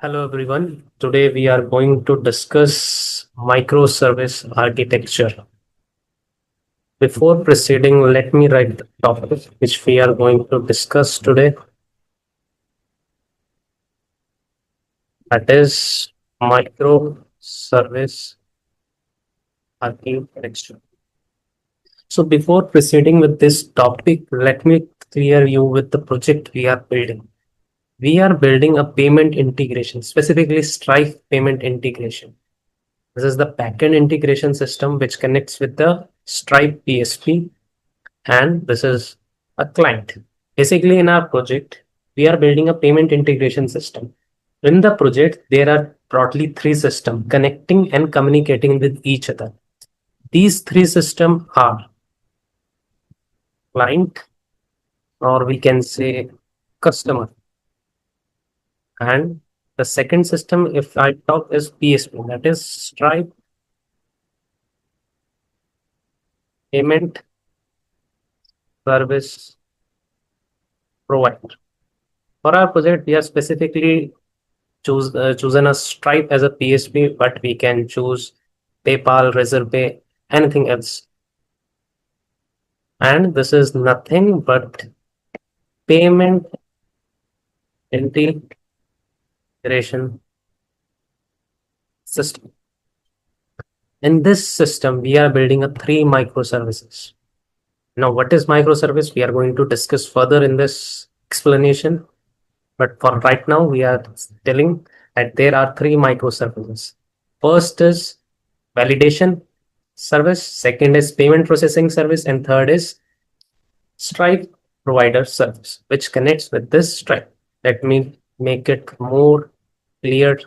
Hello everyone. Today we are going to discuss microservice architecture. Before proceeding, let me write the topic which we are going to discuss today. That is microservice architecture. So before proceeding with this topic, let me clear you with the project we are building. We are building a payment integration, specifically Stripe payment integration. This is the backend integration system which connects with the Stripe PSP, and this is a client. Basically, in our project, we are building a payment integration system. In the project, there are broadly three systems connecting and communicating with each other. These three systems are client, or we can say customer. And the second system, if I talk, is PSP, that is Stripe Payment Service Provider. For our project, we are specifically chosen a Stripe as a PSP, but we can choose PayPal, Razorpay, anything else. And this is nothing but payment integration system. In this system, we are building a three microservices. Now, what is microservice? We are going to discuss further in this explanation. But for right now, we are telling that there are three microservices. First is validation service, second is payment processing service, and third is Stripe provider service, which connects with this Stripe. Let me make it more clear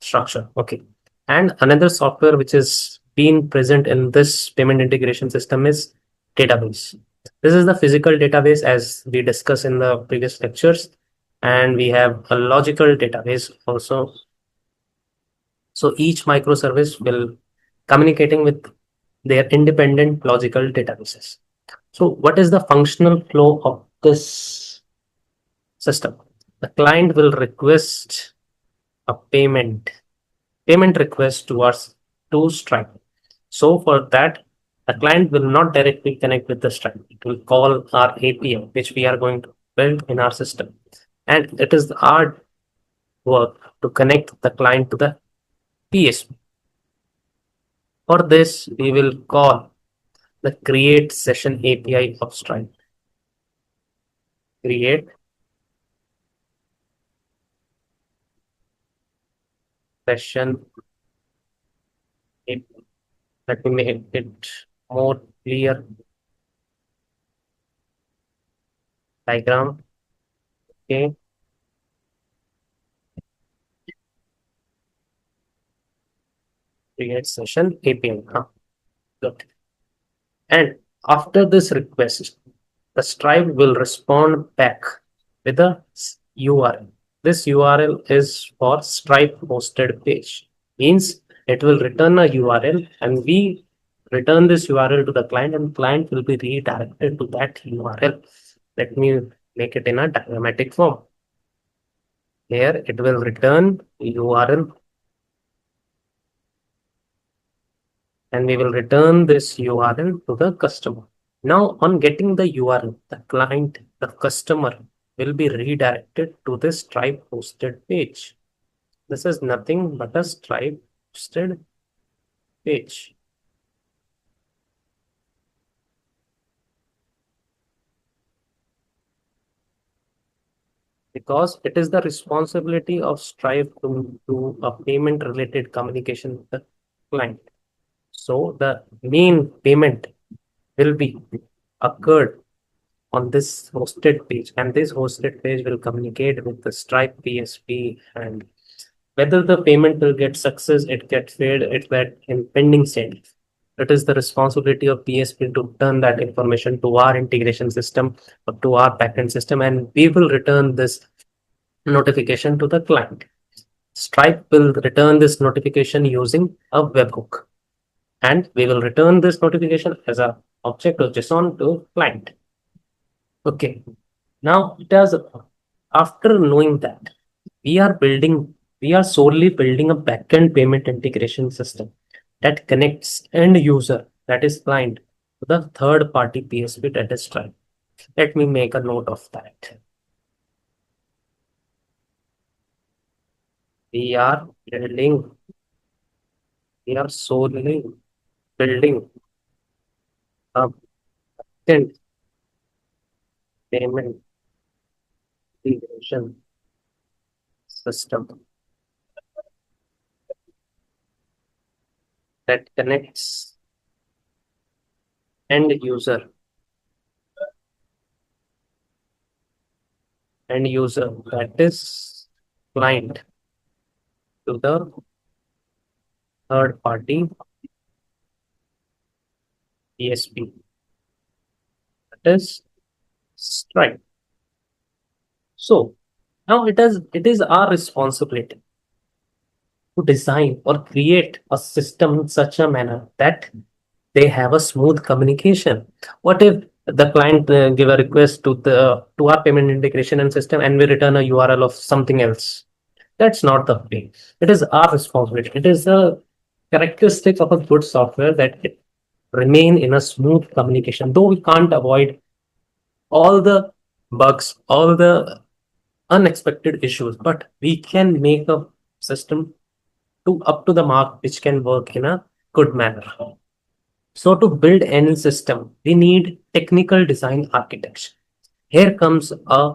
structure. Okay. And another software which is being present in this payment integration system is database. This is the physical database as we discussed in the previous lectures, and we have a logical database also. So each microservice will communicating with their independent logical databases. So what is the functional flow of this system? The client will request a payment request to Stripe. So for that, the client will not directly connect with the Stripe. It will call our API, which we are going to build in our system. And it is our work to connect the client to the PSP. For this, we will call the create session API of Stripe. Create session API. Let me make it more clear. Diagram. Okay. Create session API. Good. And after this request, the Stripe will respond back with a URL. This URL is for Stripe hosted page. Means it will return a URL and we return this URL to the client, and client will be redirected to that URL. Let me make it in a diagrammatic form. Here it will return URL, and we will return this URL to the customer. Now, on getting the URL, the client, the customer will be redirected to this Stripe hosted page. This is nothing but a Stripe hosted page. Because it is the responsibility of Stripe to do a payment related communication with the client. So the main payment will be occurred on this hosted page, and this hosted page will communicate with the Stripe PSP, and whether the payment will get success, it get failed, it get in pending state. It is the responsibility of PSP to turn that information to our integration system or to our backend system, and we will return this notification to the client. Stripe will return this notification using a webhook, and we will return this notification as a object of JSON to client. Okay. Now, after knowing that, We are building, we are solely building a backend payment integration system that connects end user, that is client, to the third party PSP, that is Stripe. Let me make a note of that. We are building, we are solely building a backend payment integration system that connects end user, that is client, to the third party PSP, that is Stripe. So now it is our responsibility to design or create a system in such a manner that they have a smooth communication. What if the client give a request to our payment integration and system and we return a URL of something else? That's not the way. It is our responsibility. It is a characteristic of a good software that it remain in a smooth communication. Though we can't avoid all the bugs, all the unexpected issues, but we can make a system to up to the mark which can work in a good manner. So to build any system, we need technical design architecture. Here comes a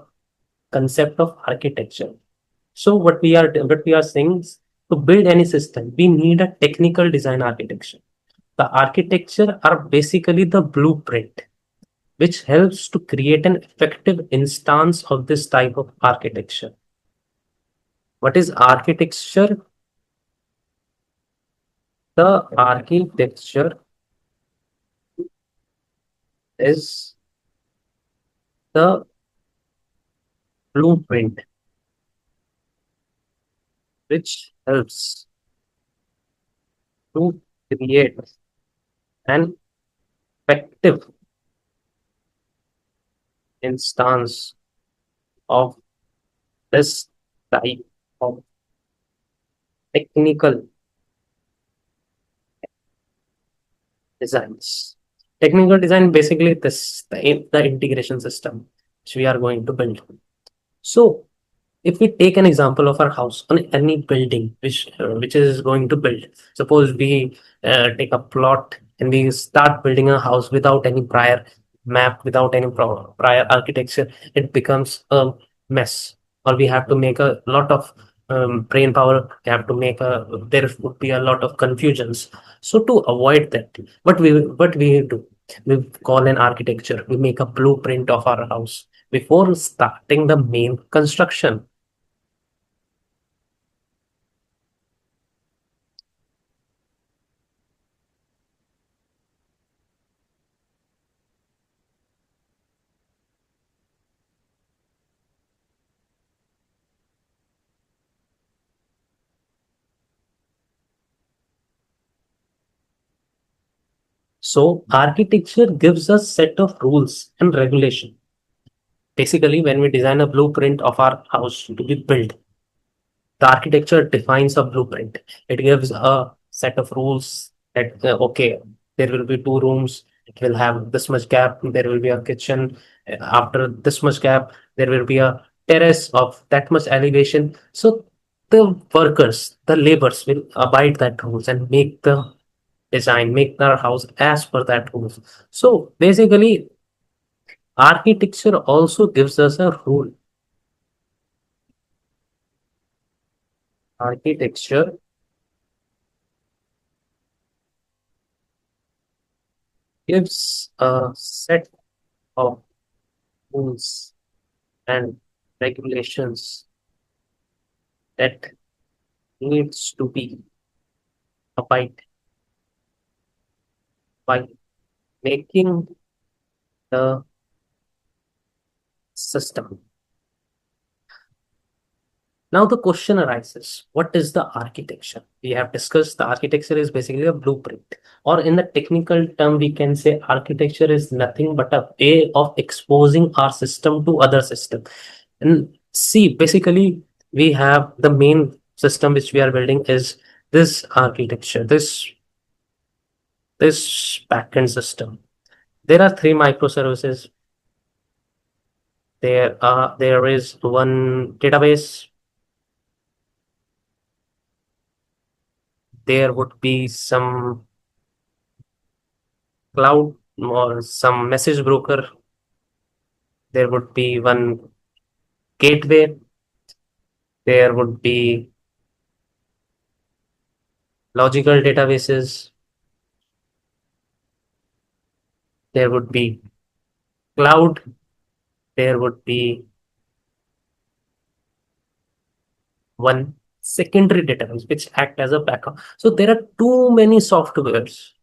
concept of architecture. So what we are saying is, to build any system, we need a technical design architecture. The architecture are basically the blueprint, which helps to create an effective instance of this type of architecture. What is architecture? The architecture is the blueprint which helps to create an effective instance of this type of technical designs. Technical design basically the integration system which we are going to build. So if we take an example of our house on any building which is going to build, suppose we take a plot and we start building a house without any prior map, without any prior architecture, it becomes a mess, or we have to make a lot of brain power. We have to make a There would be a lot of confusions. So to avoid that, what we do, we call an architecture, we make a blueprint of our house before starting the main construction. So architecture gives us set of rules and regulation. Basically, when we design a blueprint of our house to be built, the architecture defines a blueprint. It gives a set of rules that okay, there will be two rooms. It will have this much gap. There will be a kitchen. After this much gap, there will be a terrace of that much elevation. So the workers, the laborers will abide that rules and make the design, make their house as per that rules. So basically, architecture also gives us a rule. Architecture gives a set of rules and regulations that needs to be abided by making the system. Now the question arises, what is the architecture? We have discussed the architecture is basically a blueprint, or in the technical term, we can say architecture is nothing but a way of exposing our system to other system. And see, basically, we have the main system which we are building is this architecture, this backend system. There are three microservices. There is one database. There would be some cloud or some message broker. There would be one gateway. There would be logical databases. There would be cloud. There would be one secondary database which act as a backup. So there are too many softwares.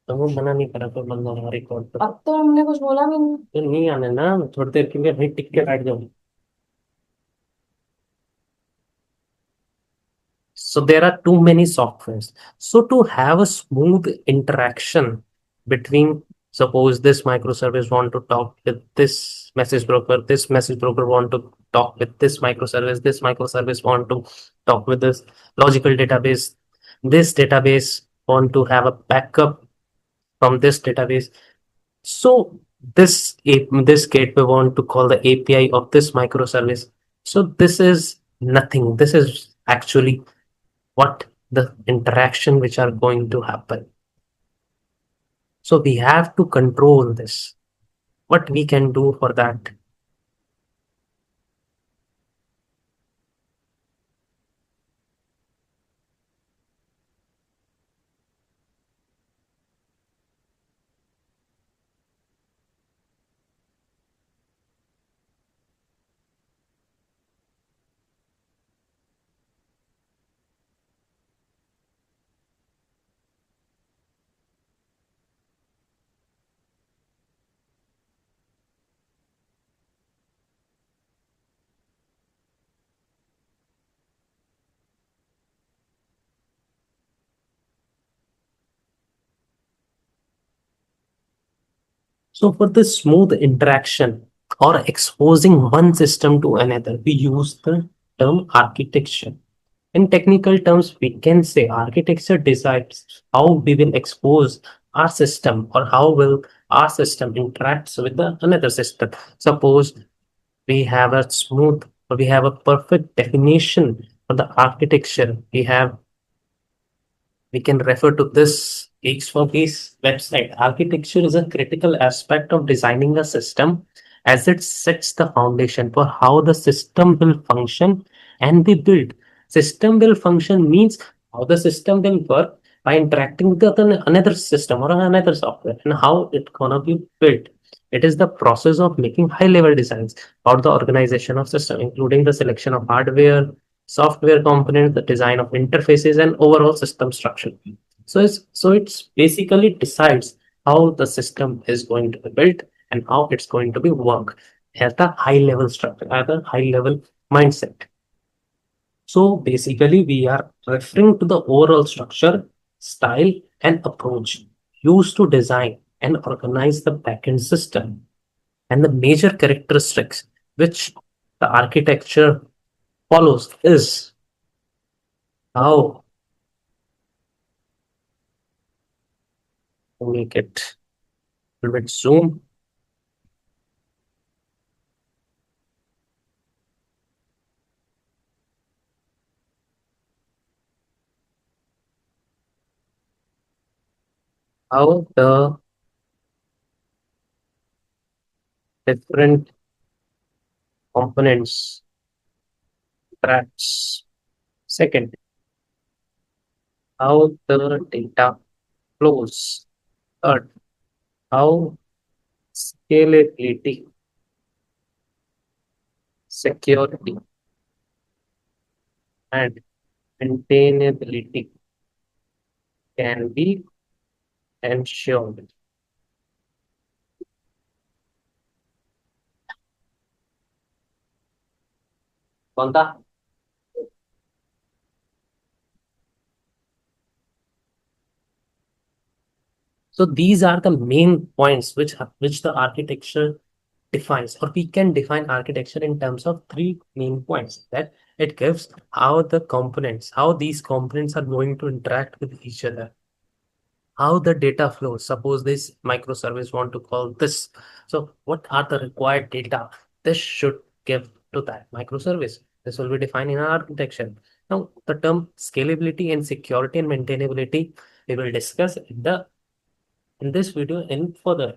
तो वो मना नहीं करा तो बंदा हमारे record पर अब तो हमने कुछ बोला भी नहीं तो नहीं आने ना थोड़ी देर के लिए भाई टिक के बैठ जाओ. So there are too many softwares. So to have a smooth interaction between, suppose this microservice want to talk with this message broker want to talk with this microservice want to talk with this logical database, this database want to have a backup from this database. So this gateway want to call the API of this microservice. So this is nothing. This is actually what the interaction which are going to happen. So we have to control this. What we can do for that? So for the smooth interaction or exposing one system to another, we use the term architecture. In technical terms, we can say architecture decides how we will expose our system or how will our system interacts with the another system. Suppose we have a smooth or we have a perfect definition for the architecture. We can refer to this Geeks for Peace website. Architecture is a critical aspect of designing a system as it sets the foundation for how the system will function and be built. System will function means how the system will work by interacting with another system or another software and how it's gonna be built. It is the process of making high level designs about the organization of system, including the selection of hardware, software components, the design of interfaces, and overall system structure. So it's basically decides how the system is going to be built and how it's going to be work at a high level structure, at a high level mindset. So basically, we are referring to the overall structure, style, and approach used to design and organize the backend system and the major characteristics which the architecture follows is how to make it a little bit zoom. How the different components interacts. Second, how the data flows. Third, how scalability, security, and maintainability can be ensured. कौन था? So these are the main points which the architecture defines, or we can define architecture in terms of three main points, that it gives how these components are going to interact with each other, how the data flows. Suppose this microservice want to call this. So what are the required data this should give to that microservice? This will be defined in our architecture. Now, the term scalability and security and maintainability we will discuss in this video in further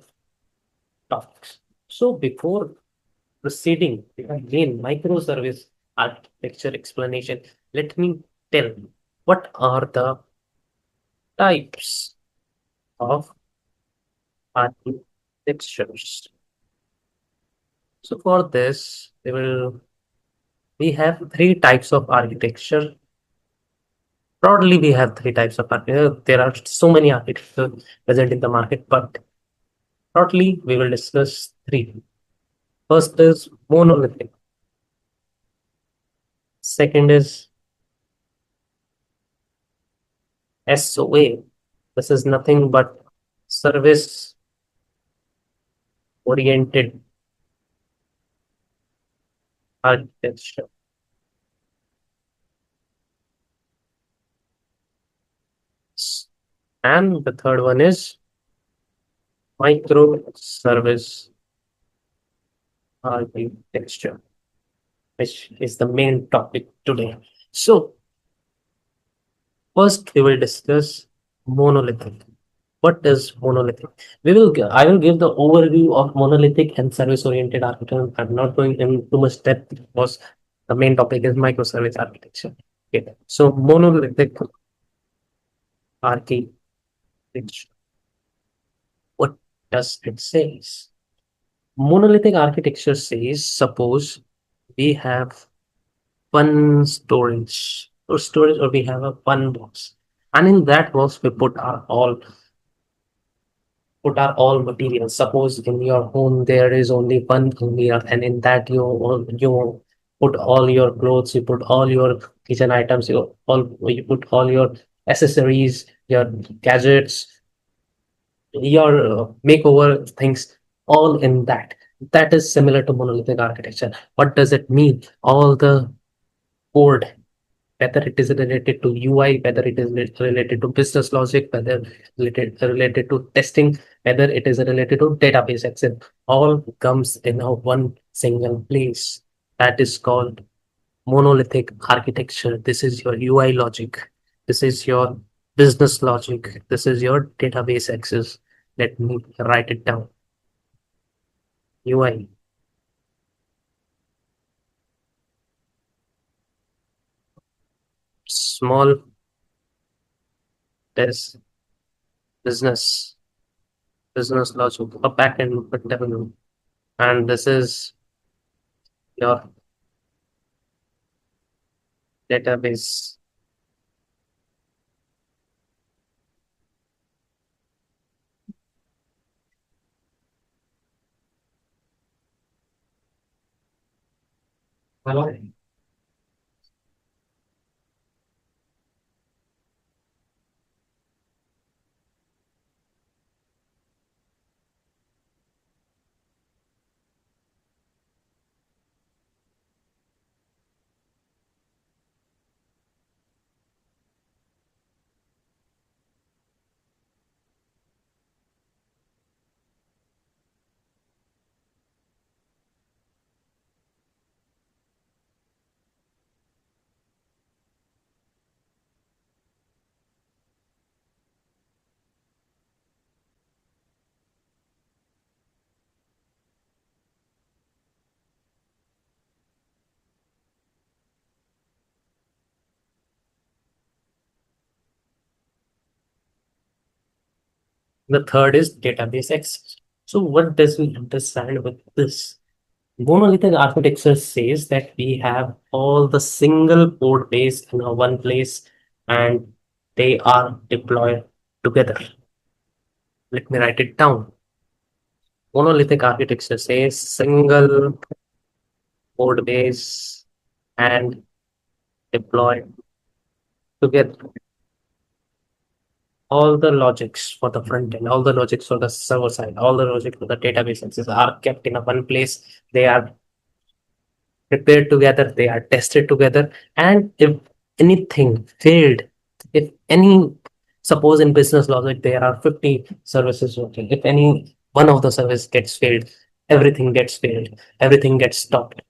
topics. So before proceeding with the main microservice architecture explanation, let me tell what are the types of architectures. So for this, we have three types of architecture. Broadly, we have three types of architecture. There are so many architectures present in the market, but broadly, we will discuss three. First is monolithic. Second is SOA. This is nothing but service oriented architecture. And the third one is microservice architecture, which is the main topic today. So, first we will discuss monolithic. What is monolithic? I will give the overview of monolithic and service-oriented architecture. I'm not going into too much depth because the main topic is microservice architecture. Okay. So monolithic architecture. What does it say? Monolithic architecture says, suppose we have one storage, or we have a one box, and in that box we put our all materials. Suppose in your home there is only one mirror, and in that you put all your clothes, you put all your kitchen items, you put all your accessories, your gadgets, your makeover things, all in that. That is similar to monolithic architecture. What does it mean? All the code, whether it is related to UI, whether it is related to business logic, whether related to testing, whether it is related to database access, all comes in a one single place. That is called monolithic architecture. This is your UI logic. This is your business logic. This is your database access. Let me write it down. UI, small test, business, business logic, a backend terminal. And this is your database. Hello. The third is database access. So what does we understand with this? Monolithic architecture says that we have all the single code base in a one place, and they are deployed together. Let me write it down. Monolithic architecture says single code base and deploy together. all the logics for the front end, all the logics for the server side, all the logic for the database access are kept in a one place. They are prepared together, they are tested together. And if anything failed, if any, suppose in business logic there are 50 services working, if any one of the service gets failed, everything gets failed, everything gets stopped.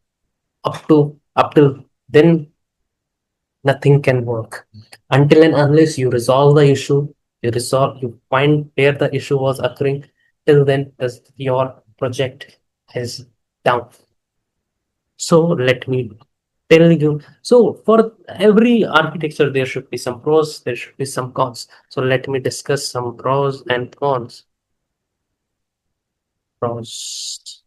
Up till then, nothing can work. Until and unless you resolve the issue, you find where the issue was occurring, till then as your project is down. So let me tell you. So for every architecture, there should be some pros, there should be some cons. So let me discuss some pros and cons. Pros.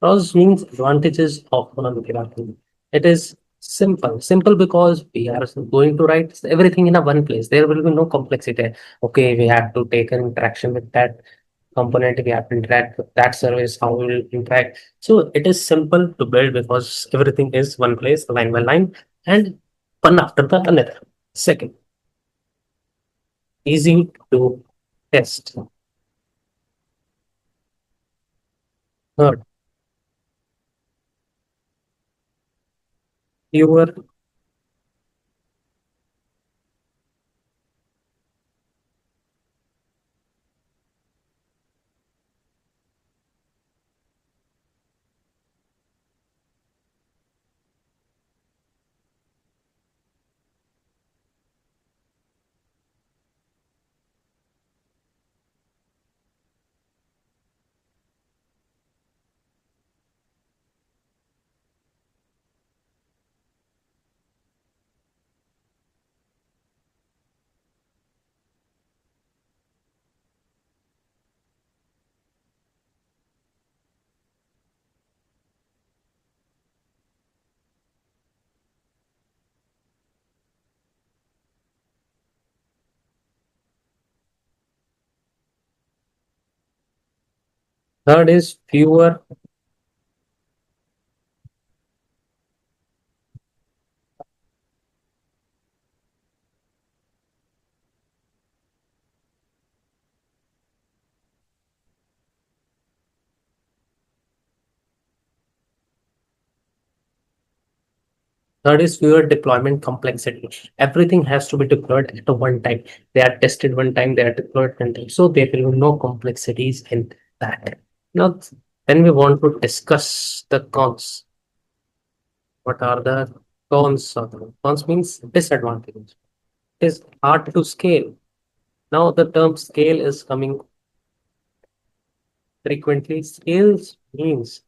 Pros means advantages of monolithic architecture. It is simple. Simple because we are going to write everything in a one place. There will be no complexity. Okay, we have to take an interaction with that component, we have to interact with that service, how we will interact. So it is simple to build because everything is one place, line by line, and one after the another. Second, easy to test. Third, fewer. Third is fewer. Third is fewer deployment complexity. Everything has to be deployed at a one time. They are tested one time, they are deployed one time. So there will be no complexities in that. Now, then we want to discuss the cons. What are the cons of the cons means disadvantages. It is hard to scale. Now the term scale is coming frequently. Scales means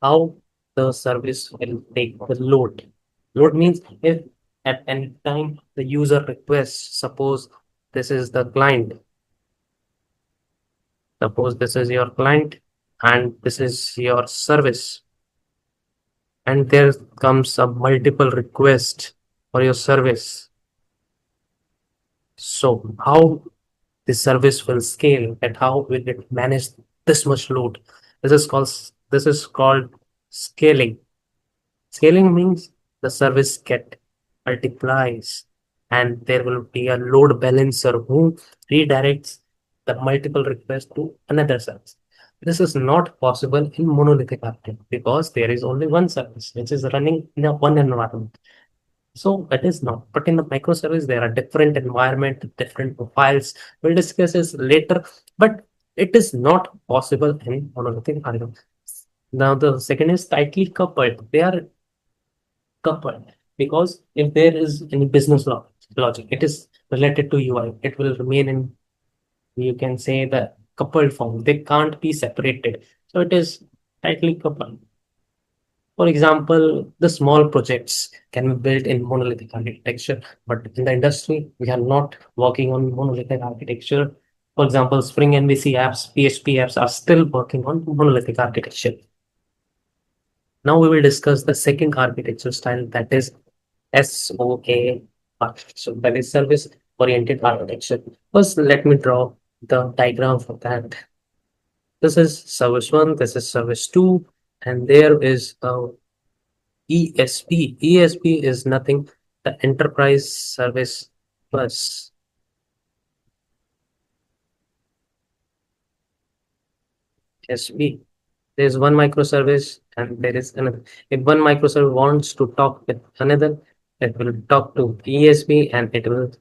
how the service will take the load. Load means if at any time the user requests, suppose this is your client and this is your service, and there comes a multiple request for your service. So how the service will scale and how will it manage this much load? This is called scaling. Scaling means the service get multiplies and there will be a load balancer who redirects the multiple requests to another service. This is not possible in monolithic architecture because there is only one service which is running in a one environment. So it is not. But in the microservice, there are different environment, different profiles. We'll discuss this later, but it is not possible in monolithic architecture. Now the second is tightly coupled. They are coupled because if there is any business logic, it is related to UI. It will remain in, you can say, the coupled form. They can't be separated. So it is tightly coupled. For example, the small projects can be built in monolithic architecture, but in the industry, we are not working on monolithic architecture. For example, Spring MVC apps, PHP apps are still working on monolithic architecture. Now we will discuss the second architecture style, that is SOA architecture, that is service oriented architecture. First, let me draw the diagram for that. This is service one, this is service two, and there is a ESP. ESP is nothing, the enterprise service bus. ESB. There's one microservice and there is another. If one microservice wants to talk with another, it will talk to ESB and it will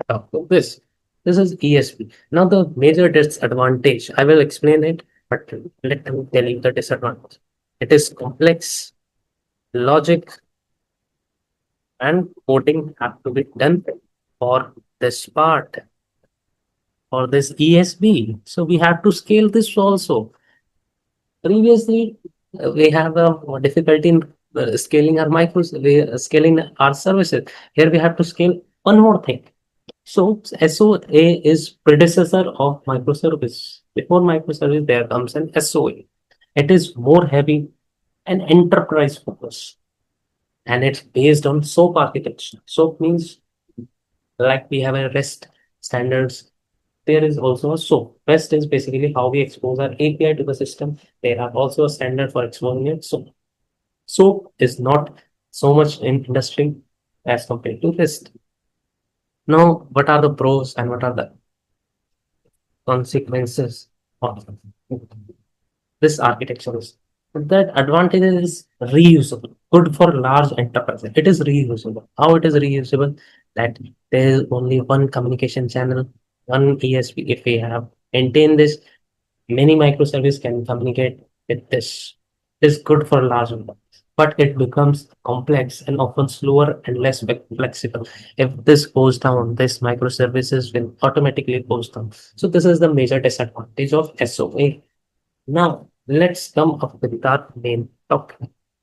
talk to this. This is ESB. Now the major disadvantage, I will explain it, but let me tell you the disadvantage. It is complex, logic and coding have to be done for this part, for this ESB. So we have to scale this also. Previously, we have a difficulty in scaling our micros, scaling our services. Here we have to scale one more thing. So SOA is predecessor of microservice. Before microservice, there comes an SOA. It is more heavy and enterprise focus, and it's based on SOAP architecture. SOAP means like we have a REST standards. There is also a SOAP. REST is basically how we expose our API to the system. There are also a standard for exposing it. So SOAP is not so much in industry as compared to REST. Now, what are the pros and what are the consequences of this architecture? Is that advantage is reusable, good for large enterprises. It is reusable. How it is reusable? That there is only one communication channel, one ESP. If we have maintained this, many microservices can communicate with this. It is good for large enterprises. But it becomes complex and often slower and less flexible. If this goes down, this microservices will automatically goes down. So this is the major disadvantage of SOA. Now, let's come up with our main topic.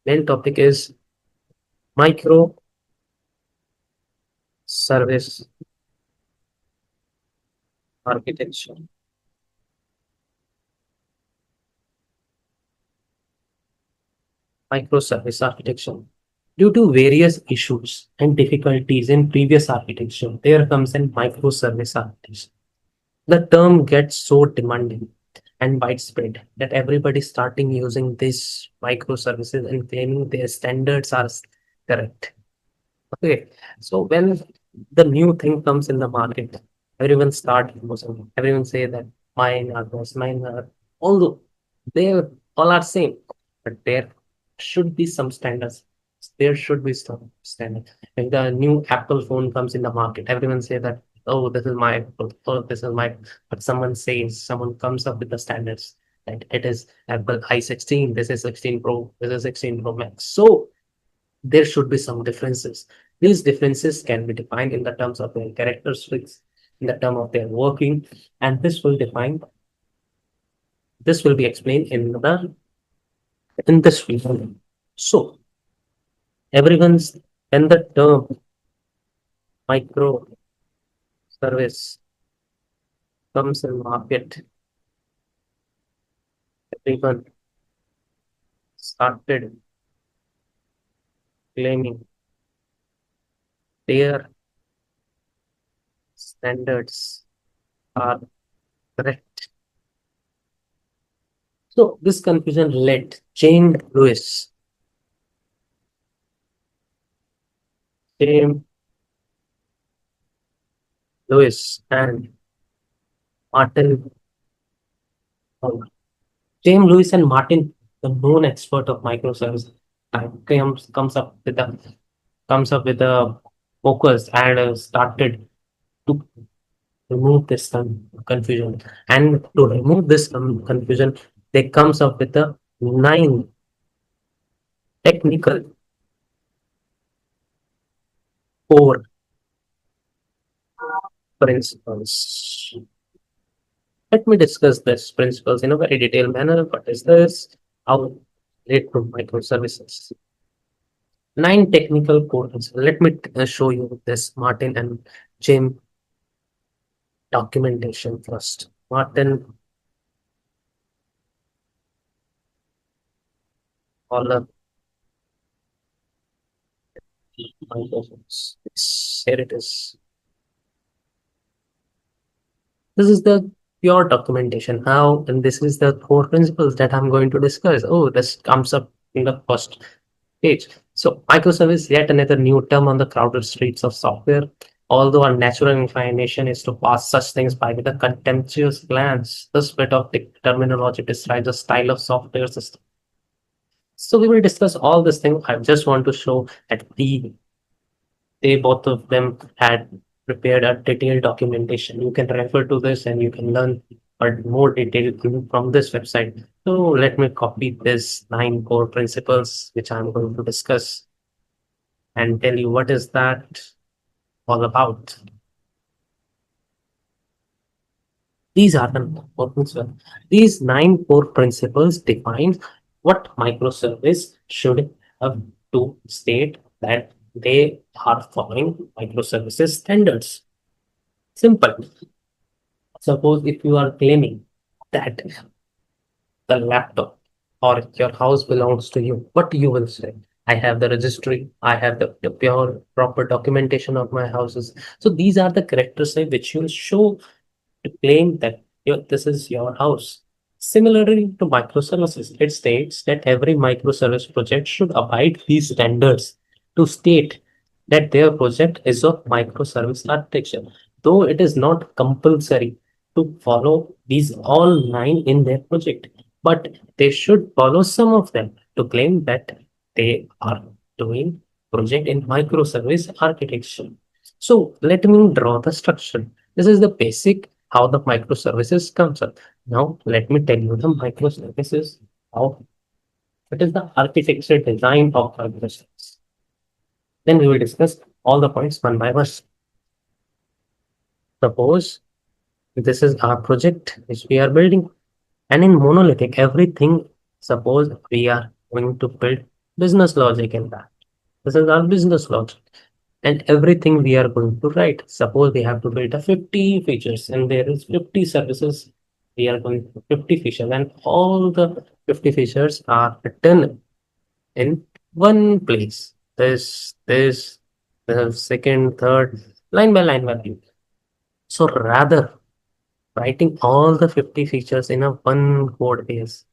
Main topic is microservice architecture. Microservice architecture. Due to various issues and difficulties in previous architecture, there comes in microservice architecture. The term gets so demanding and widespread that everybody starting using these microservices and claiming their standards are correct. Okay, so when the new thing comes in the market, everyone start using it. Everyone say that mine are this, mine are, although they all are same, but there should be some standards. There should be some standard. If the new Apple phone comes in the market, everyone say that, oh, this is my Apple, oh, this is my, but someone comes up with the standards that it is Apple i16, this is 16 Pro, this is 16 Pro Max. So there should be some differences. These differences can be defined in the terms of their characteristics, in the term of their working, and this will be explained in this video. So everyone's when the term microservice comes in market, everyone started claiming their standards are correct. So this confusion led James Lewis and Martin Fowler. James Lewis and Martin, the known expert of microservice, comes up with a focus and started to remove this confusion. And to remove this confusion, they comes up with the 9 technical core principles. Let me discuss these principles in a very detailed manner. What is this? How relate to microservices? 9 technical core principles. Let me show you this Martin and Jim documentation first. Martin Fowler microservices. Here it is. This is the pure documentation. How, and this is the core principles that I'm going to discuss. Oh, this comes up in the first page. So, microservice, yet another new term on the crowded streets of software. Although our natural inclination is to pass such things by with a contemptuous glance, this bit of terminology describes the style of software system. So we will discuss all this thing. I just want to show that they both of them had prepared a detailed documentation. You can refer to this and you can learn a more detailed from this website. So let me copy this 9 core principles, which I'm going to discuss and tell you what is that all about. These are the important ones. These 9 core principles define what microservice should have to state that they are following microservices standards. Simple. Suppose if you are claiming that the laptop or your house belongs to you, what you will say? I have the registry, I have the pure proper documentation of my houses. So these are the characteristics which you show to claim that this is your house. Similarly to microservices, it states that every microservice project should abide these standards to state that their project is of microservice architecture, though it is not compulsory to follow these all 9 in their project, but they should follow some of them to claim that they are doing project in microservice architecture. So let me draw the structure. This is the basic how the microservices comes up. Now let me tell you the microservices, how it is the architecture design of microservices. Then we will discuss all the points one by one. Suppose this is our project which we are building, and in monolithic, everything, suppose we are going to build business logic in that. This is our business logic. And everything we are going to write. Suppose we have to build a 50 features and there is 50 services. We are going to 50 features and all the 50 features are written in one place. The second, third, line by line value. So rather writing all the 50 features in a one code base.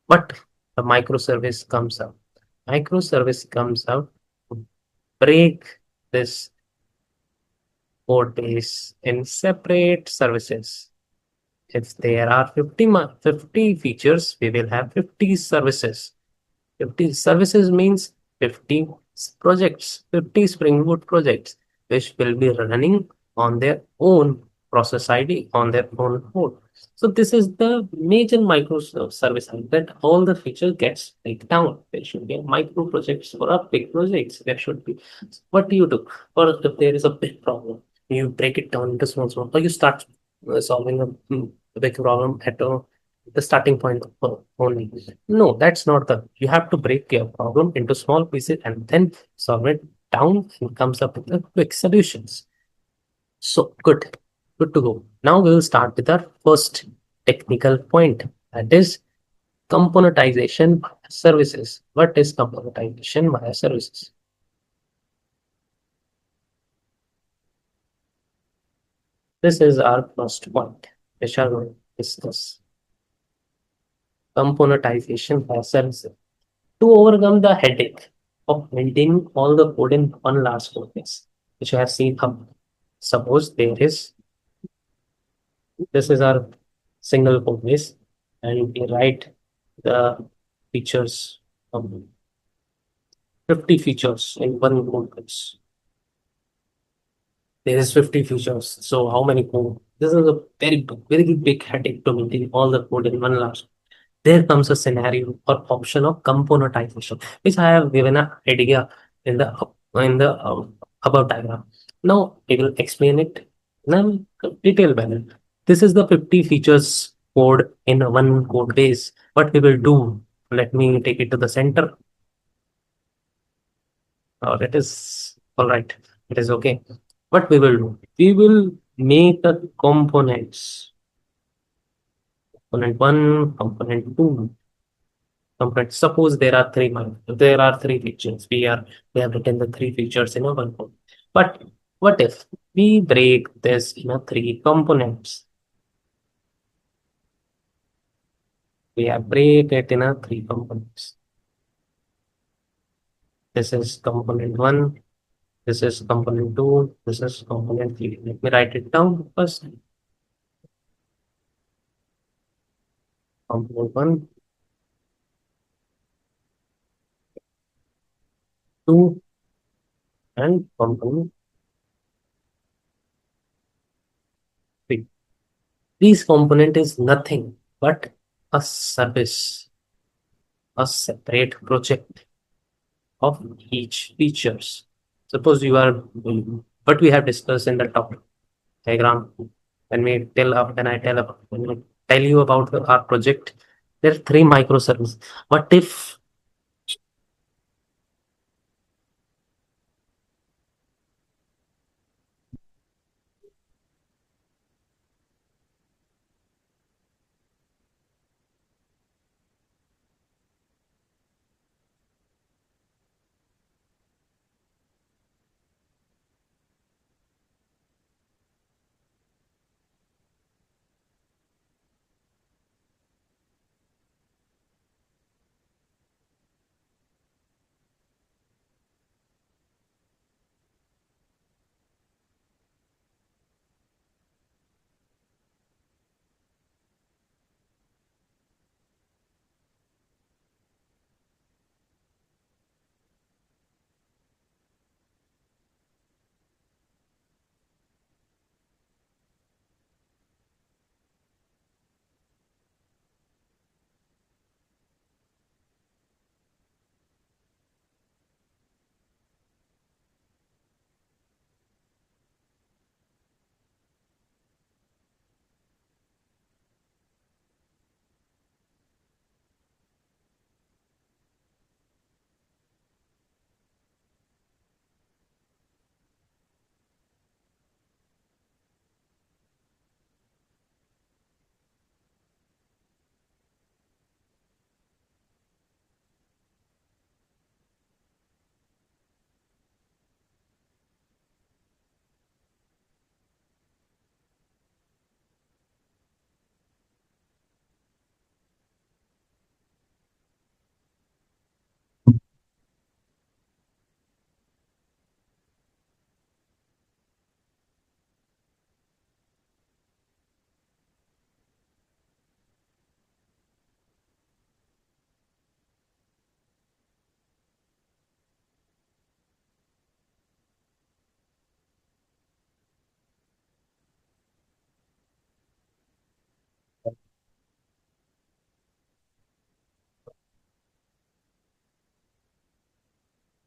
But the microservice comes out. Microservice comes out to break this code base in separate services. If there are 50 features, we will have 50 services. 50 services means 50 projects, 50 Spring Boot projects, which will be running on their own process ID, on their own code. So this is the major microservice that all the features gets break down. There should be micro projects for a big projects. There should be. What do you do? Or if there is a big problem, you break it down into small, or you start solving a big problem at the starting point only. No, that's not the. You have to break your problem into small pieces and then solve it down and comes up with the quick solutions. So good to go. Now we will start with our first technical point, that is componentization via services. What is componentization via services? This is our first point, which I will discuss. Componentization via services. To overcome the headache of maintaining all the code in one large code base, which I have seen up. Suppose there is this is our single code base, and we write the features of 50 features in one code base. There is 50 features. So how many code? This is a very big headache to maintain all the code in one large. There comes a scenario or option of componentization, which I have given an idea in the above diagram. Now I will explain it in a detailed manner. This is the 50 features code in one code base. What we will do? Let me take it to the center. It is all right. It is okay. What we will do? We will make the components. Component one, component two. Component. Suppose there are three features. We have written the three features in a one code. But what if we break this in a three components? We have break it in a three components. This is component one. This is component two. This is component three. Let me write it down first. Component one, two, and component three. These component is nothing but a service, a separate project of each features. Suppose you are what we have discussed in the top diagram. When I tell about when I tell you about our project, there are three microservices. What if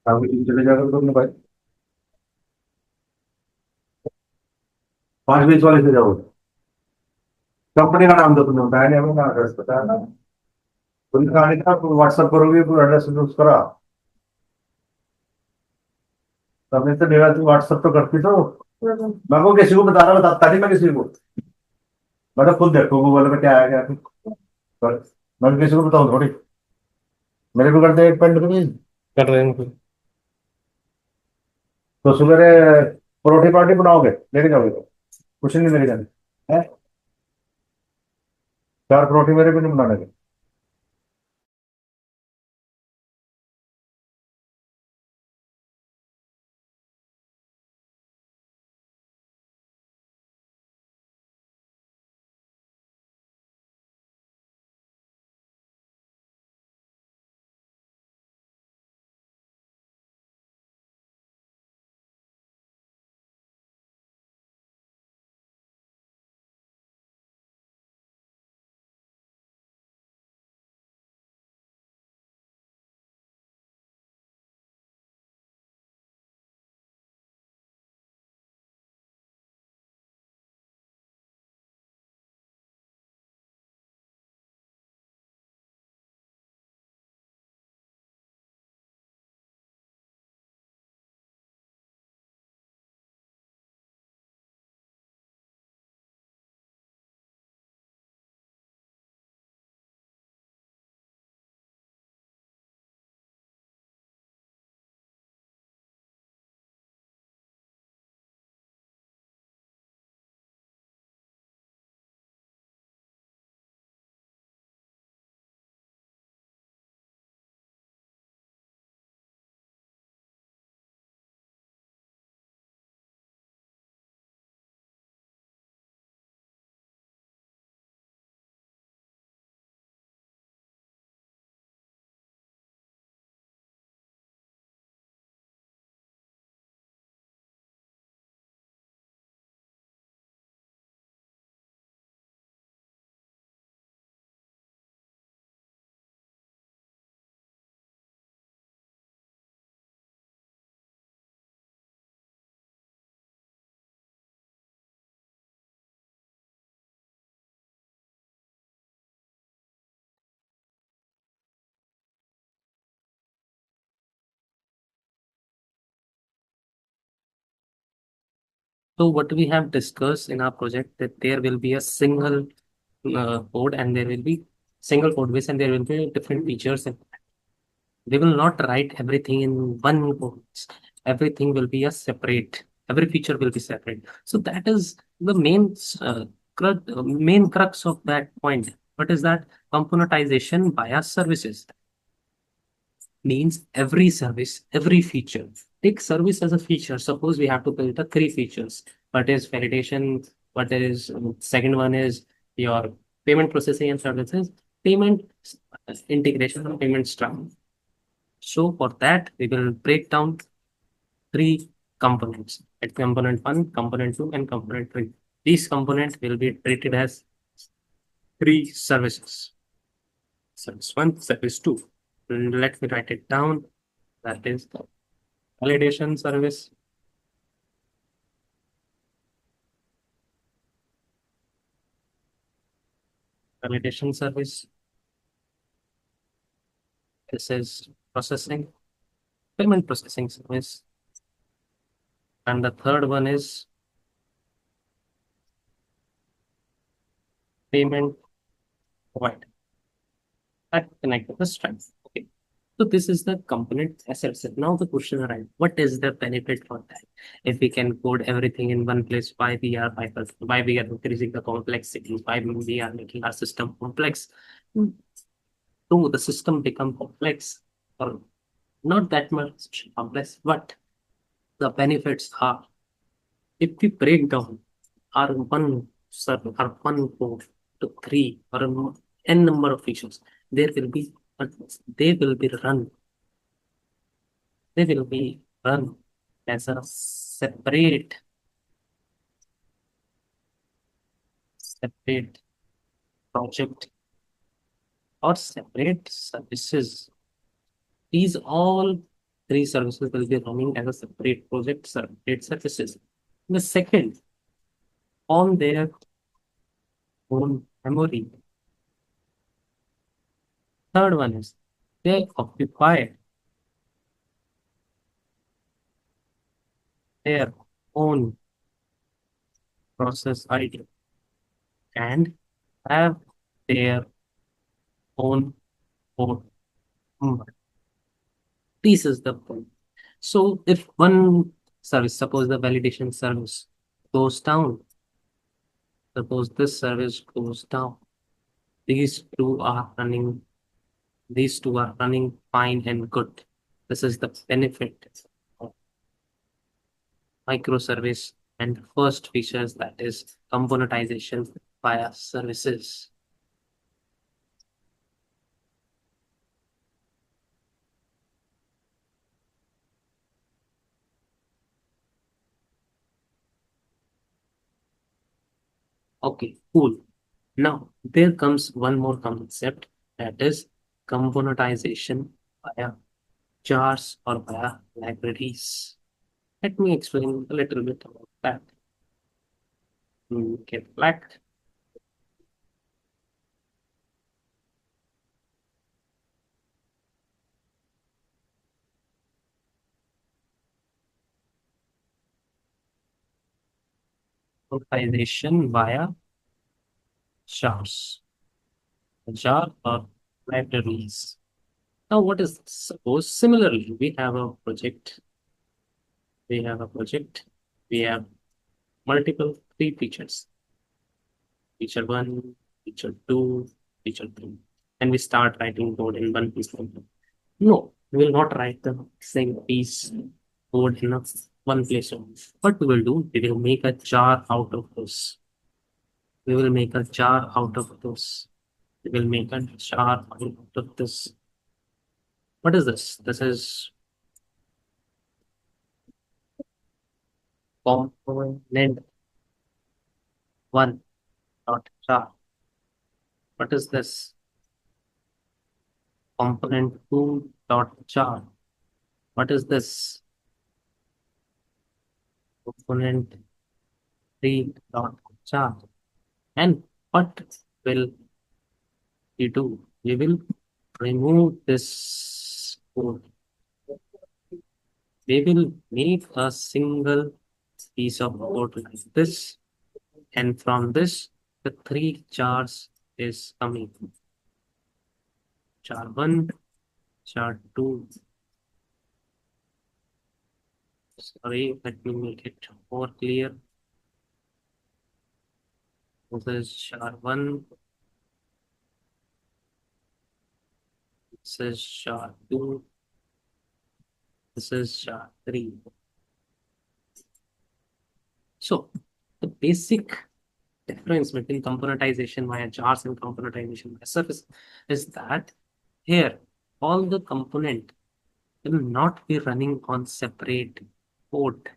आगे चले जाकर तुमने भाई 5 बीस वाले से जाओ। Company का नाम दो, तुमने बताया नहीं हमें, ना एड्रेस बताया ना। उनका आने का व्हाट्सअप करोगे, पूरा एड्रेस यूज करा। तो हमने तो डेरा तू व्हाट्सअप तो करती तो मैं को किसी को बता रहा, बताता नहीं मैं किसी को। मैं तो खुद देखो गूगल पे क्या आया क्या नहीं। पर मैं किसी को बताऊं थोड़ी। मेरे को करते एक पेंट भी। कर रहे हैं? तो सवेरे परोठी पार्टी बनाओगे, लेके जाओगे तो कुछ नहीं लेके जाने हैं। 4 परोठी मेरे को नहीं बनाने। So what we have discussed in our project that there will be a single code and there will be single code base and there will be different features and we will not write everything in one code. Everything will be a separate. Every feature will be separate. So that is the main crux of that point. What is that? Componentization via services means every service, every feature. Take service as a feature. Suppose we have to build the three features. What is validation? What is second one is your payment processing and services, payment integration, and payment structure. So for that, we will break down three components. At component one, component two, and component three. These components will be treated as three services. Service one, service two. Let me write it down. That is the validation service, validation service. This is processing, payment processing service. And the third one is payment provider. That connect with the strength. Okay. So this is the component assets. Now the question arises, what is the benefit for that? If we can code everything in one place, why we are increasing the complexity, why we are making our system complex? Hmm. So the system become complex or not that much complex, but the benefits are if we break down our one server, our one code to three or n number of features, there will be they will be run they will be run as a separate project or separate services. These all three services will be running as a separate project, separate services. The second, on their own memory. Third one is they occupy their own process ID and have their own code number. This is the point. So if one service, suppose the validation service goes down, suppose this service goes down, these two are running, these two are running fine and good. This is the benefit of microservice and the first features that is componentization via services. Okay, cool. Now, there comes one more concept that is componentization via jars or via libraries. Let me explain a little bit about that. Get black, componentization via jars, jar or libraries. Now, what is this? Suppose similarly, we have a project, we have multiple three features, feature one, feature two, feature three, and we start writing code in one piece. No, we will not write the same piece code in one place only. What we will do, we will make a jar out of this. We will make a jar out of this. We will make a jar out of this. What is this? This is component one dot jar. What is this? Component two dot jar. What is this? Component three dot jar. And what will we do? We will remove this code. We will make a single piece of code like this, and from this, the three jars is coming. Jar 1, jar 2. Sorry, let me make it more clear. This is jar 1, this is jar 2, this is jar 3. So, the basic difference between componentization via jars and componentization via surface is that here all the component will not be running on separate port.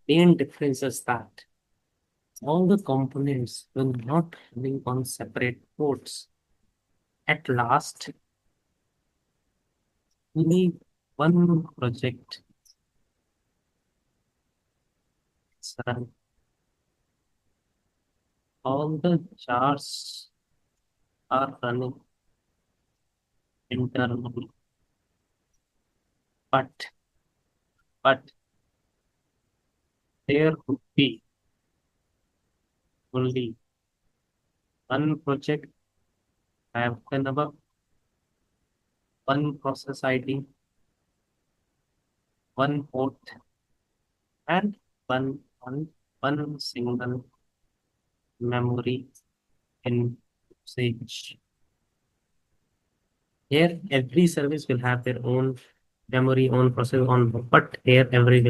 The main difference is that all the components will not running on separate ports. At last, only one project is run. All the jars are running internally, but but there would be only one project have the number, one process ID, one port, and one single memory in usage. Here, every service will have their own memory, own process, on, but here every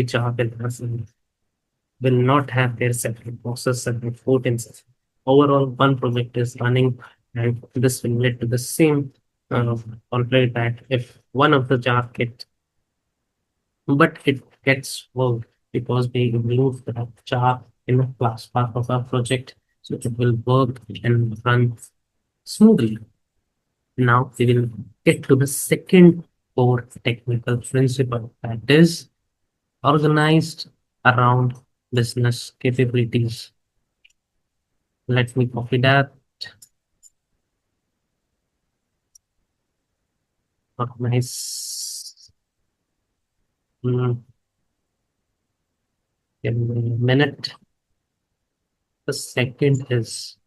job will not have their separate process, separate port, and separate. Overall, one project is running, and this will lead to the same conflict that if one of the jar get, but it gets worked because we remove the jar in the class part of our project, so it will work and run smoothly. Now we will get to the second core technical principle, that is organized around business capabilities. Let me copy that. Organize. Hmm, Give me a minute. The second is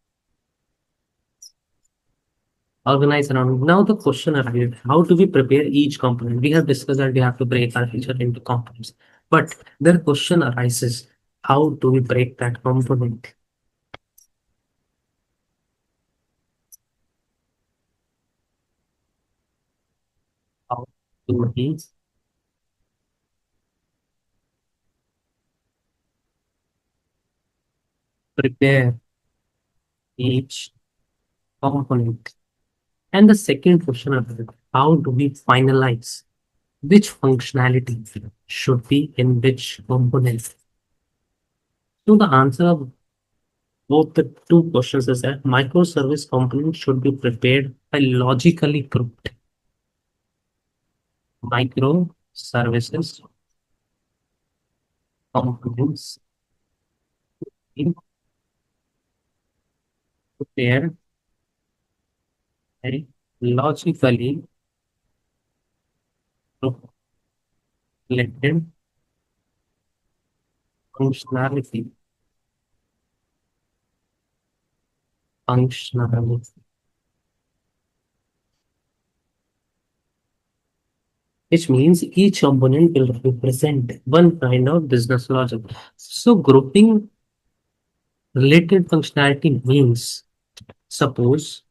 organize around. Now the question arises, how do we prepare each component? We have discussed that we have to break our feature into components. But the question arises, how do we break that component? How do we prepare each component? And the second question arises, how do we finalize which functionality should be in which component? So the answer of both the two questions is that microservice components should be prepared by logically grouped microservices components in prepared by logically grouped selected functionality functionality, which means each component will represent one kind of business logic. So grouping related functionality means, suppose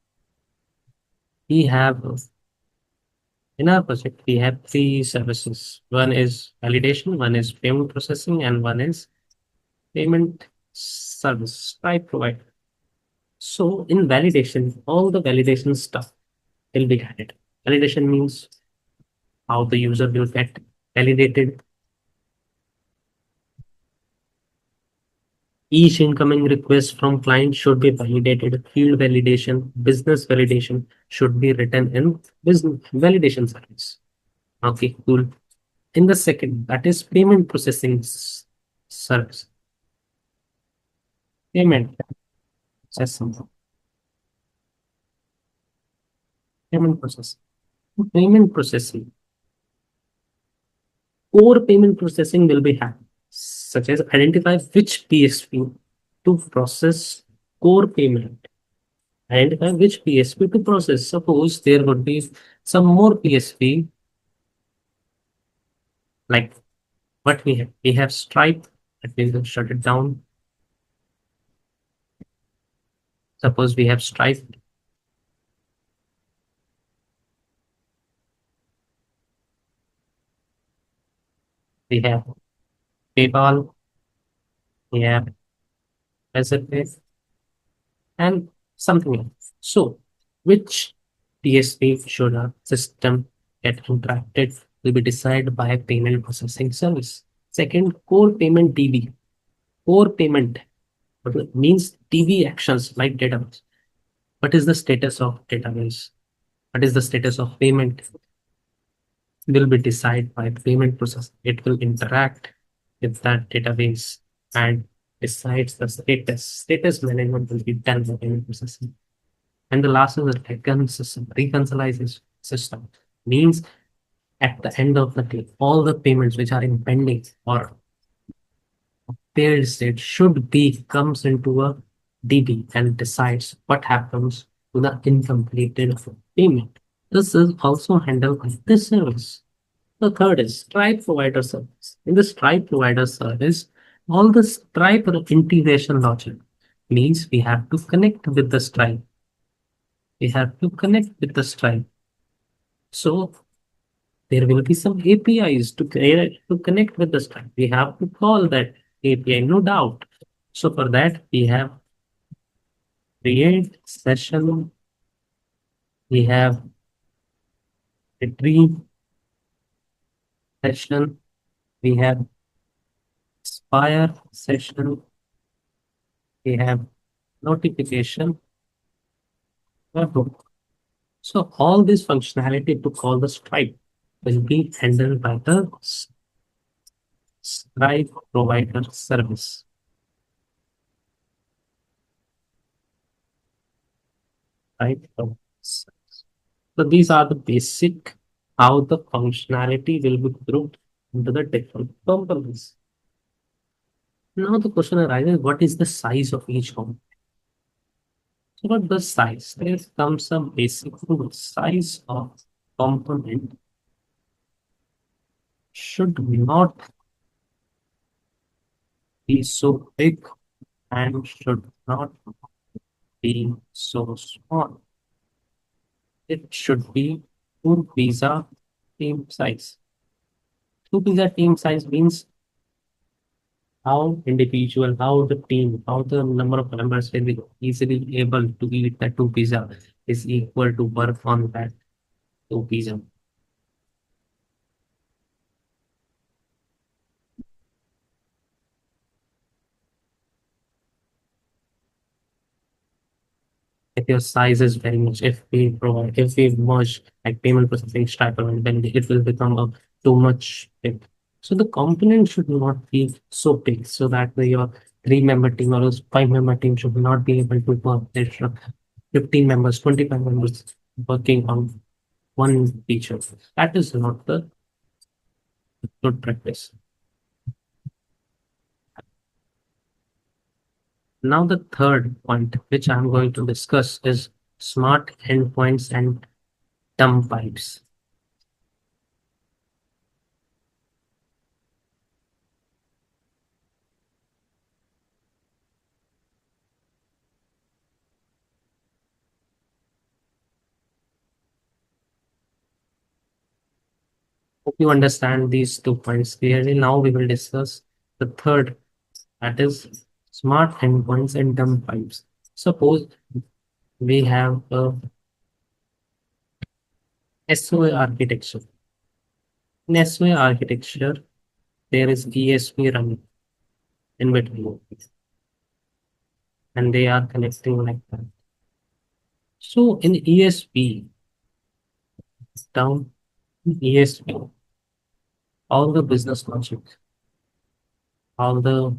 we have in our project, we have three services. One is validation, one is payment processing, and one is payment service type provider. So in validation, all the validation stuff will be added. Validation means how the user will get validated. Each incoming request from client should be validated. Field validation, business validation should be written in business validation service. Okay, cool. In the second, that is payment processing service. Payment processing. Payment processing. Payment processing. Core payment processing will be had, such as identify which PSP to process core payment. Identify which PSP to process. Suppose there would be some more PSP, like what we have. We have Stripe, that we will shut it down. Suppose we have Stripe, we have PayPal, we have Reserve, and something else. So, which TSP should a system get interacted will be decided by a payment processing service. Second, core payment DB. Core payment means DB actions like database. What is the status of database? What is the status of payment? Will be decided by payment process. It will interact with that database and decides the status. Status management will be done by payment processing. And the last is the reconciliation system. Means at the end of the day, all the payments which are in pending or failed state should be comes into a DB and decides what happens to the incompleted payment. This is also handled by this service. The third is Stripe provider service. In the Stripe provider service, all the Stripe integration logic means we have to connect with the Stripe. We have to connect with the Stripe. So there will be some APIs to connect with the Stripe. We have to call that API, no doubt. So for that, we have create session, we have retrieve session, we have expire session, we have notification. So all this functionality to call the Stripe will be handled by the Stripe provider service. Right? So these are the basic how the functionality will be grouped into the different components. Now the question arises, what is the size of each component? So what the size? There comes some basic rule. Size of component should not be so big and should not be so small. It should be two pizza team size. Two pizza team size means how individual, how the team, how the number of members will be easily able to eat that two pizza is equal to work on that two pizza. If your size is very much, if we merge like payment processing Stripe and then it will become a too much big. So the component should not be so big so that your 3-member team or 5-member team should not be able to work. There should 15 members, 25 members working on one feature. That is not the good practice. Now the third point which I'm going to discuss is smart endpoints and dumb pipes. Hope you understand these 2 points clearly. Now we will discuss the third, that is smart endpoints and dumb pipes. Suppose we have a SOA architecture. In SOA architecture, there is ESP running in between. and they are connecting like that. So in ESP, down ESP, all the business logic, all the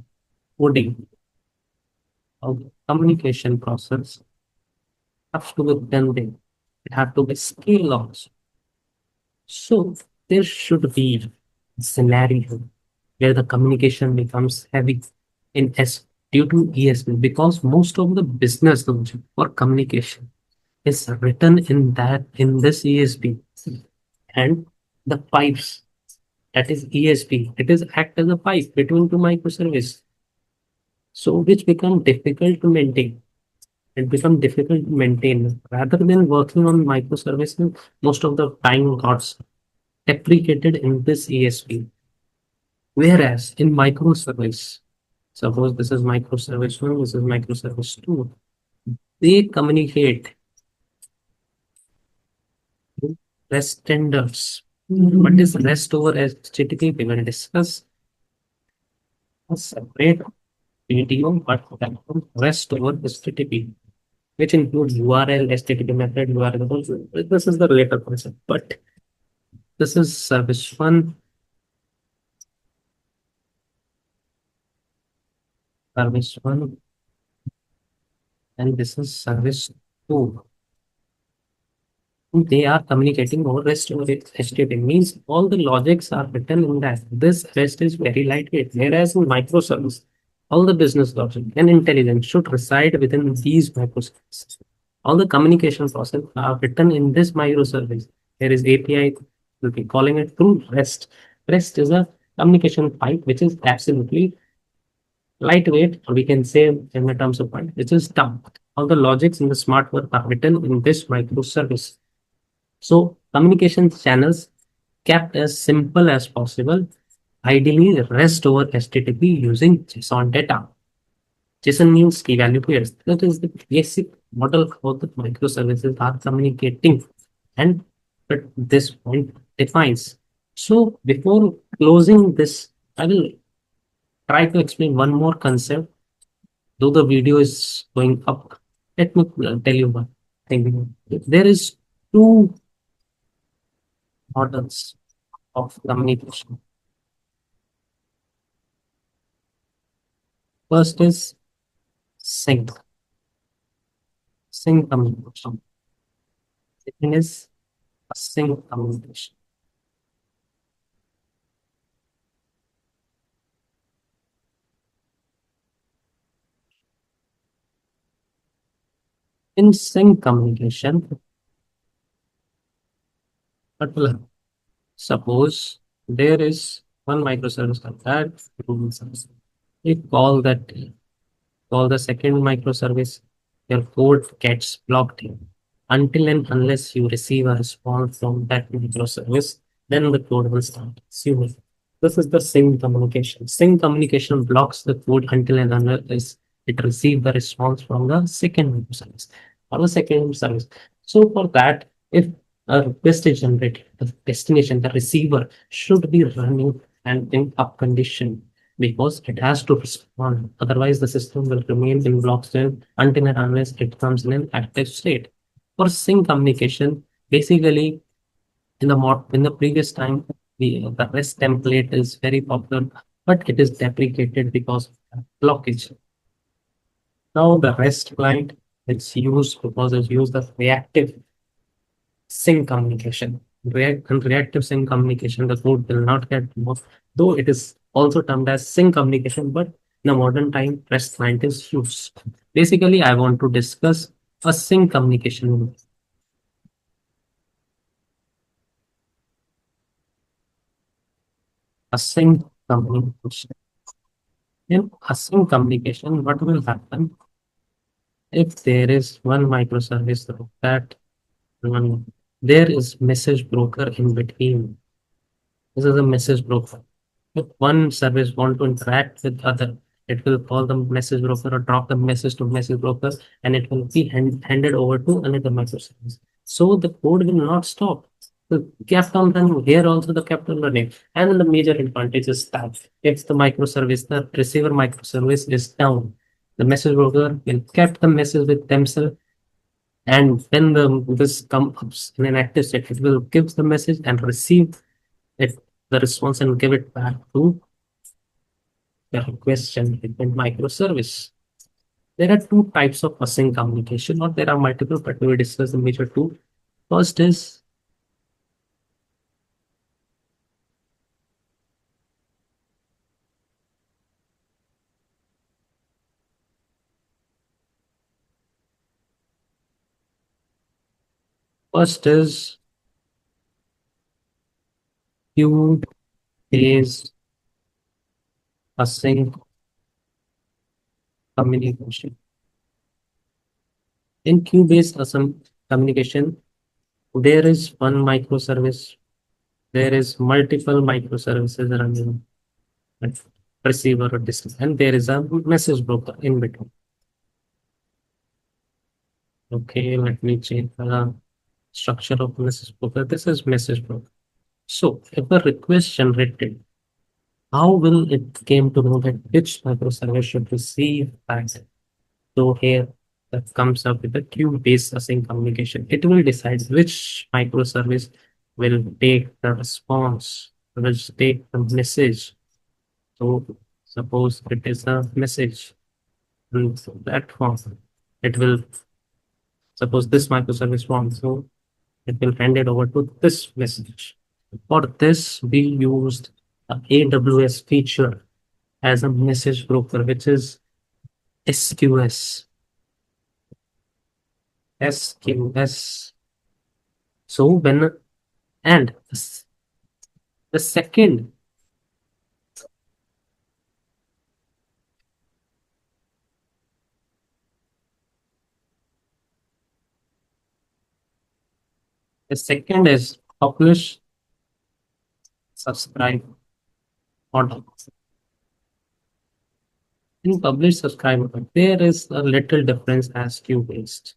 coding, all the communication process has to be done there. It has to be scale also. So there should be a scenario where the communication becomes heavy in S due to ESP because most of the business logic for communication is written in that in this ESP, and the pipes, that is ESP, it is act as a pipe between two microservices, so which become difficult to maintain. It become difficult to maintain rather than working on microservices. Most of the time got deprecated in this ESP. Whereas in microservice, suppose this is microservice 1, this is microservice 2, they communicate with REST standards. What is REST over HTTP? We will discuss a separate video, but that will REST over HTTP, which includes URL, HTTP method, URL. This is the later concept, but this is service 1, service 1, and this is service 2. They are communicating over REST over HTTP, means all the logics are written in that. This REST is very lightweight, whereas in microservice, all the business logic and intelligence should reside within these microservices. All the communication process are written in this microservice. There is API, we'll be calling it through REST. REST is a communication pipe which is absolutely lightweight, or we can say in the terms of point, which is dumb. All the logics in the smart work are written in this microservice. So communication channels kept as simple as possible, ideally REST over HTTP using JSON data. JSON means key value pairs. That is the basic model how the microservices are communicating, and but this point defines. So before closing this, I will try to explain one more concept. Though the video is going up, let me tell you one thing. There is two models of communication. First is sync, sync communication. Second is async communication. In sync communication, what will happen? Suppose there is one microservice like that, Google service. You call the second microservice, your code gets blocked here. Until and unless you receive a response from that microservice, then the code will start consuming. This is the sync communication. Sync communication blocks the code until and unless it receives the response from the second microservice or the second service. So for that, if a request is generated, the destination, the receiver should be running and in up condition because it has to respond. Otherwise, the system will remain in block state until and unless it comes in an active state. For sync communication, basically in the previous time, the REST template is very popular, but it is deprecated because of blockage. Now the REST client is used because it's used as reactive sync communication. In reactive sync communication, the code will not get moved, though it is also termed as sync communication, but in the modern time, REST client is used. Basically, I want to discuss a sync communication. Async communication. In async communication, what will happen if there is one microservice that one, there is message broker in between. This is a message broker. If one service want to interact with other, it will call the message broker or drop the message to message broker, and it will be handed over to another microservice. So the code will not stop. The kept on running. Here also the kept on running. And the major advantage is that if the microservice, the receiver microservice is down, The message broker will keep the message with themselves, and when this comes in an active state, it will give the message and receive it, the response, and give it back to the request generated microservice. There are two types of async communication, or there are multiple, but we will discuss the major two. First is first is queue-based async communication. In queue-based async communication, there is one microservice. There is multiple microservices running, like receiver or disk, and there is a message broker in between. Okay, let me change the structure of message broker. This is message broker. So if a request generated, how will it came to know that which microservice should receive packet? So here that comes up with the queue-based async communication. It will decide which microservice will take the response, will take the message. So suppose it is a message in that form. It will suppose this microservice form. So it will hand it over to this message. For this, we used a AWS feature as a message broker, which is SQS. SQS. So when and the second the second is publish, subscribe, order. In publish, subscribe, order, there is a little difference as queue based.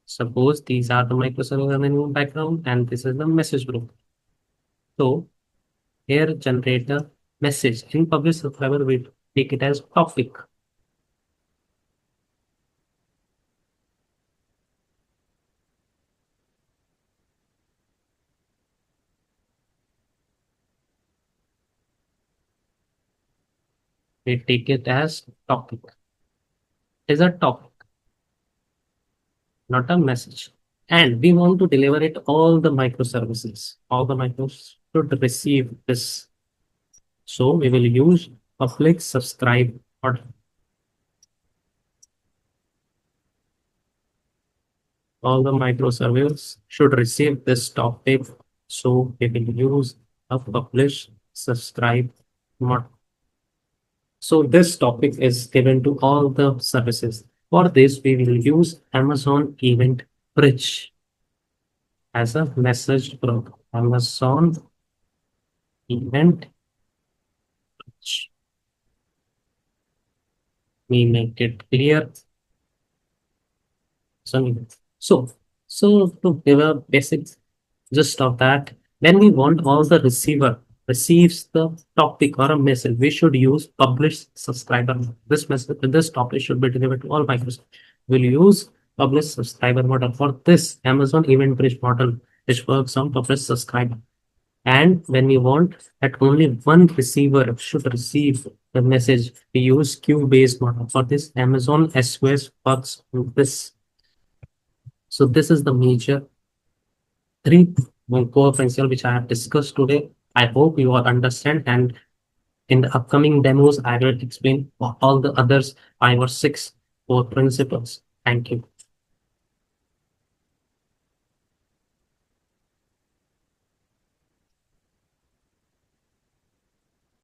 Suppose these are the microservices in the background, and this is the message group. So here generate a message. In publish subscriber, we take it as topic. We take it as topic. It is a topic, not a message. And we want to deliver it all the microservices. All the micros should receive this. So we will use public subscribe order. All the microservices should receive this topic. So we will use a publish subscribe model. So this topic is given to all the services. For this, we will use Amazon Event Bridge as a message group. Amazon Event Bridge. We make it clear. So, so to give a basic gist of that, when we want all the receiver receives the topic or a message, we should use publish subscriber. This message, this topic should be delivered to all Microsoft. We'll use publish subscriber model for this Amazon Event Bridge model, which works on publish subscriber. And when we want that only one receiver should receive the message, we use queue-based model. For this, Amazon SQS works with this. So this is the major three core principles which I have discussed today. I hope you all understand, and in the upcoming demos, I will explain all the others 5 or 6 core principles. Thank you.